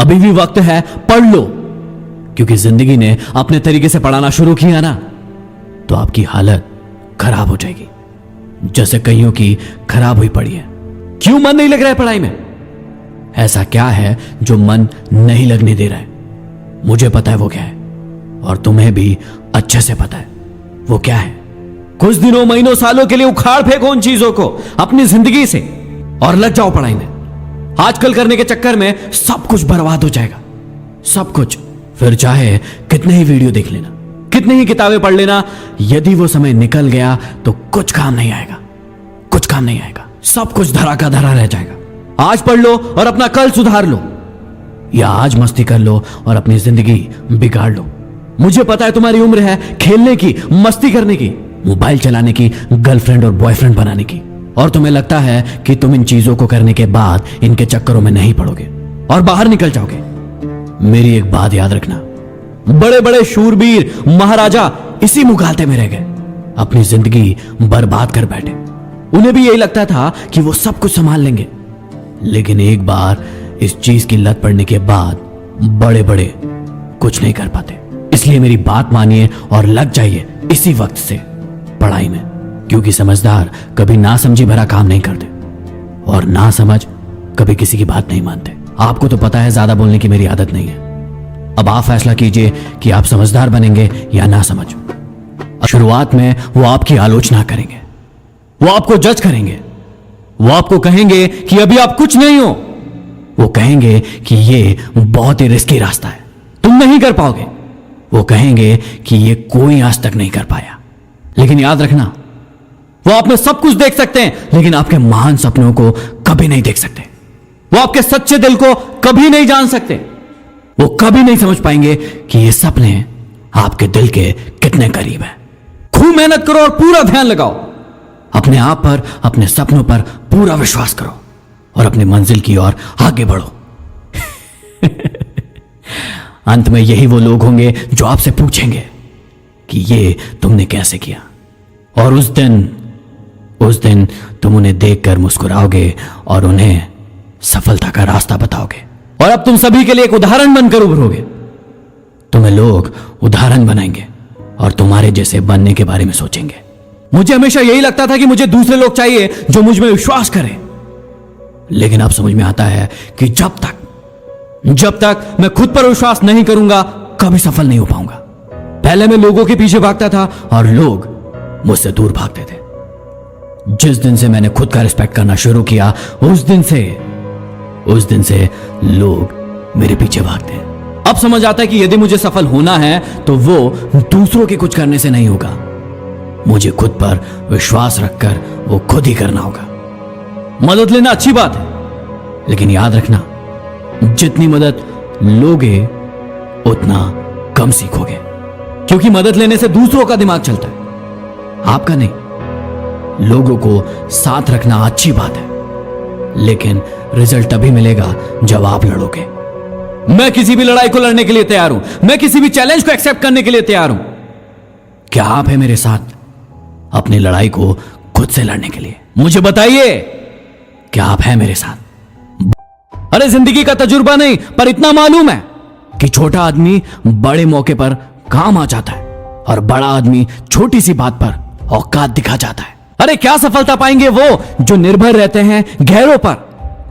अभी भी वक्त है, पढ़ लो, क्योंकि जिंदगी ने अपने तरीके से पढ़ाना शुरू किया ना तो आपकी हालत खराब हो जाएगी, जैसे कईयों की खराब हुई पड़ी है। क्यों मन नहीं लग रहा है पढ़ाई में? ऐसा क्या है जो मन नहीं लगने दे रहा है? मुझे पता है वो क्या है, और तुम्हें भी अच्छे से पता है वो क्या है। कुछ दिनों, महीनों, सालों के लिए उखाड़ फेंको उन चीजों को अपनी जिंदगी से और लग जाओ पढ़ाई में। आजकल करने के चक्कर में सब कुछ बर्बाद हो जाएगा, सब कुछ। फिर चाहे कितने ही वीडियो देख लेना, कितनी ही किताबें पढ़ लेना, यदि वो समय निकल गया तो कुछ काम नहीं आएगा, कुछ काम नहीं आएगा। सब कुछ धरा का धरा रह जाएगा। आज पढ़ लो और अपना कल सुधार लो, या आज मस्ती कर लो और अपनी जिंदगी बिगाड़ लो। मुझे पता है तुम्हारी उम्र है खेलने की, मस्ती करने की, मोबाइल चलाने की, गर्लफ्रेंड और बॉयफ्रेंड बनाने की, और तुम्हें लगता है कि तुम इन चीजों को करने के बाद इनके चक्करों में नहीं पड़ोगे और बाहर निकल जाओगे। मेरी एक बात याद रखना, बड़े बड़े शूरवीर महाराजा इसी मुगालते में रह गए, अपनी जिंदगी बर्बाद कर बैठे। उन्हें भी यही लगता था कि वो सब कुछ संभाल लेंगे, लेकिन एक बार इस चीज की लत पड़ने के बाद बड़े बड़े कुछ नहीं कर पाते। इसलिए मेरी बात मानिए और लग जाइए इसी वक्त से पढ़ाई में, क्योंकि समझदार कभी ना समझी भरा काम नहीं करते और ना समझ कभी किसी की बात नहीं मानते। आपको तो पता है ज्यादा बोलने की मेरी आदत नहीं है। अब आप फैसला कीजिए कि आप समझदार बनेंगे या ना समझ। शुरुआत में वो आपकी आलोचना करेंगे, वो आपको जज करेंगे, वो आपको कहेंगे कि अभी आप कुछ नहीं हो, वो कहेंगे कि ये बहुत ही रिस्की रास्ता है, तुम नहीं कर पाओगे, वो कहेंगे कि ये कोई आज तक नहीं कर पाया। लेकिन याद रखना, वो आप में सब कुछ देख सकते हैं, लेकिन आपके महान सपनों को कभी नहीं देख सकते। वो आपके सच्चे दिल को कभी नहीं जान सकते। वो कभी नहीं समझ पाएंगे कि ये सपने आपके दिल के कितने करीब हैं। खूब मेहनत करो और पूरा ध्यान लगाओ अपने आप पर, अपने सपनों पर पूरा विश्वास करो और अपनी मंजिल की ओर आगे बढ़ो। अंत में यही वो लोग होंगे जो आपसे पूछेंगे कि ये तुमने कैसे किया, और उस दिन तुम उन्हें देखकर मुस्कुराओगे और उन्हें सफलता का रास्ता बताओगे। और अब तुम सभी के लिए एक उदाहरण बनकर उभरोगे। तुम्हें लोग उदाहरण बनाएंगे और तुम्हारे जैसे बनने के बारे में सोचेंगे। मुझे हमेशा यही लगता था कि मुझे दूसरे लोग चाहिए जो मुझ में विश्वास करें, लेकिन अब समझ में आता है कि जब तक मैं खुद पर विश्वास नहीं करूंगा कभी सफल नहीं हो पाऊंगा। पहले मैं लोगों के पीछे भागता था और लोग मुझसे दूर भागते थे। जिस दिन से मैंने खुद का रिस्पेक्ट करना शुरू किया, उस दिन से लोग मेरे पीछे भागते हैं। अब समझ आता है कि यदि मुझे सफल होना है तो वो दूसरों के कुछ करने से नहीं होगा, मुझे खुद पर विश्वास रखकर वो खुद ही करना होगा। मदद लेना अच्छी बात है, लेकिन याद रखना, जितनी मदद लोगे उतना कम सीखोगे, क्योंकि मदद लेने से दूसरों का दिमाग चलता है, आपका नहीं। लोगों को साथ रखना अच्छी बात है, लेकिन रिजल्ट तभी मिलेगा जब आप लड़ोगे। मैं किसी भी लड़ाई को लड़ने के लिए तैयार हूं, मैं किसी भी चैलेंज को एक्सेप्ट करने के लिए तैयार हूं। क्या आप हैं मेरे साथ अपनी लड़ाई को खुद से लड़ने के लिए? मुझे बताइए, क्या आप हैं मेरे साथ? अरे जिंदगी का तजुर्बा नहीं, पर इतना मालूम है कि छोटा आदमी बड़े मौके पर काम आ जाता है और बड़ा आदमी छोटी सी बात पर औकात दिखा जाता है। अरे क्या सफलता पाएंगे वो जो निर्भर रहते हैं गैरों पर?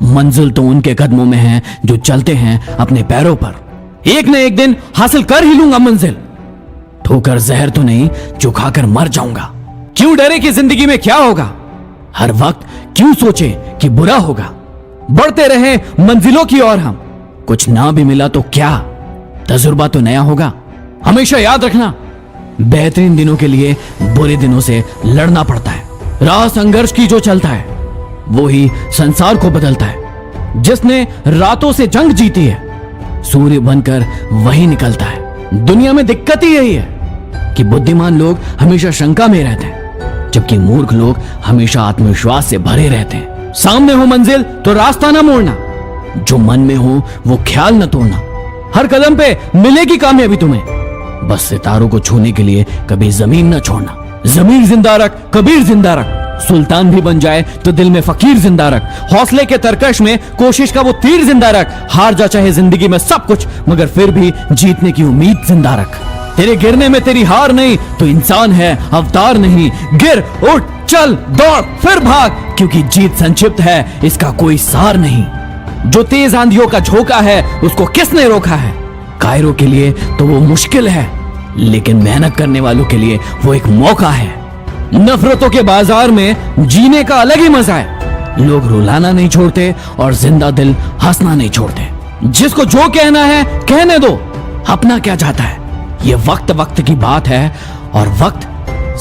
मंजिल तो उनके कदमों में है जो चलते हैं अपने पैरों पर। एक न एक दिन हासिल कर ही लूंगा मंजिल, ठोकर जहर तो नहीं जो खाकर मर जाऊंगा। क्यों डरे कि जिंदगी में क्या होगा? हर वक्त क्यों सोचे कि बुरा होगा? बढ़ते रहे मंजिलों की ओर हम, कुछ ना भी मिला तो क्या, तजुर्बा तो नया होगा। हमेशा याद रखना, बेहतरीन दिनों के लिए बुरे दिनों से लड़ना पड़ता है। राह संघर्ष की जो चलता है वो ही संसार को बदलता है। जिसने रातों से जंग जीती है सूर्य बनकर वही निकलता है। दुनिया में दिक्कत ही यही है कि बुद्धिमान लोग हमेशा शंका में रहते हैं, जबकि मूर्ख लोग हमेशा आत्मविश्वास से भरे रहते हैं। सामने हो मंजिल तो रास्ता ना मोड़ना, जो मन में हो वो ख्याल न तोड़ना। हर कदम पे मिलेगी कामयाबी तुम्हें, बस सितारों को छूने के लिए कभी जमीन न छोड़ना। जमीर जिंदा रख, कबीर जिंदा रख, सुल्तान भी बन जाए तो दिल में फकीर जिंदा रख, हौसले के तरकश में कोशिश का वो तीर जिंदा रख, हार जा चाहे जिंदगी में सब कुछ मगर फिर भी जीतने की उम्मीद जिंदा रख। तेरे गिरने में तेरी हार नहीं तो इंसान है, अवतार नहीं। गिर, उठ, चल, दौड़, फिर भाग, क्योंकि जीत संक्षिप्त है, इसका कोई सार नहीं। जो तेज आंधियों का झोंका है उसको किसने रोका है? कायरों के लिए तो वो मुश्किल है, लेकिन मेहनत करने वालों के लिए वो एक मौका है। नफरतों के बाजार में जीने का अलग ही मजा है। लोग रुलाना नहीं छोड़ते और जिंदा दिल हंसना नहीं छोड़ते। जिसको जो कहना है कहने दो, अपना क्या चाहता है। ये वक्त वक्त की बात है और वक्त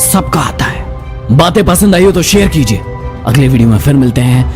सबका आता है। बातें पसंद आई हो तो शेयर कीजिए। अगले वीडियो में फिर मिलते हैं।